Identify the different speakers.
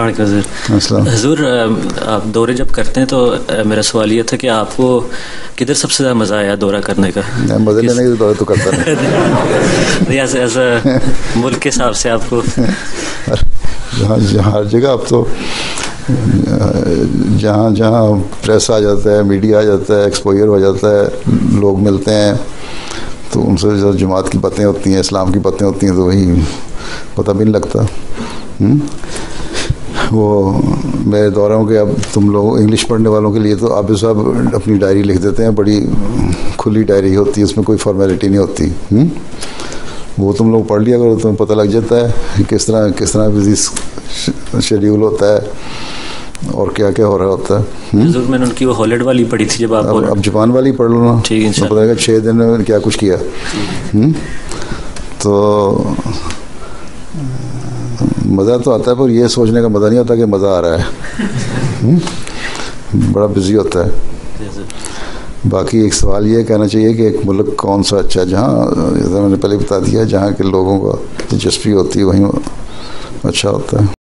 Speaker 1: السلام
Speaker 2: حضور، آپ دورے جب کرتے ہیں تو میرا سوال یہ تھا کہ آپ کو کدھر سب سے زیادہ مزہ آیا دورہ کرنے کا؟
Speaker 1: مزے لینے کے دورے تو کرتا نہیں
Speaker 2: ایز اے ملک کے حساب سے آپ کو
Speaker 1: ہر جگہ اب تو جہاں جہاں پریس آ جاتا ہے، میڈیا آ جاتا ہے، ایکسپوئر ہو جاتا ہے، لوگ ملتے ہیں تو ان سے جو جماعت کی باتیں ہوتی ہیں، اسلام کی باتیں ہوتی ہیں، تو وہی پتہ بھی نہیں لگتا۔ وہ میرے دوروں کے اب تم لوگ انگلش پڑھنے والوں کے لیے تو عابد صاحب اپنی ڈائری لکھ دیتے ہیں، بڑی کھلی ڈائری ہوتی ہے، اس میں کوئی فارمیلٹی نہیں ہوتی۔ وہ تم لوگ پڑھ لیا کرو، تمہیں پتہ لگ جاتا ہے کس طرح بزی شیڈیول ہوتا ہے اور کیا کیا ہو رہا ہوتا ہے۔
Speaker 2: حضور میں نے ان کی وہ ہالڈ والی پڑھی تھی، جب آپ
Speaker 1: اب جاپان والی پڑھ لو نا، پتہ لگے گا 6 دن میں کیا کچھ کیا۔ تو مزہ تو آتا ہے، پر یہ سوچنے کا مزہ نہیں ہوتا کہ مزہ آ رہا ہے، بڑا بزی ہوتا ہے۔ باقی ایک سوال یہ کہنا چاہیے کہ ایک ملک کون سا اچھا ہے، جہاں میں نے پہلے بتا دیا، جہاں کے لوگوں کا دلچسپی ہوتی ہے وہیں اچھا ہوتا ہے۔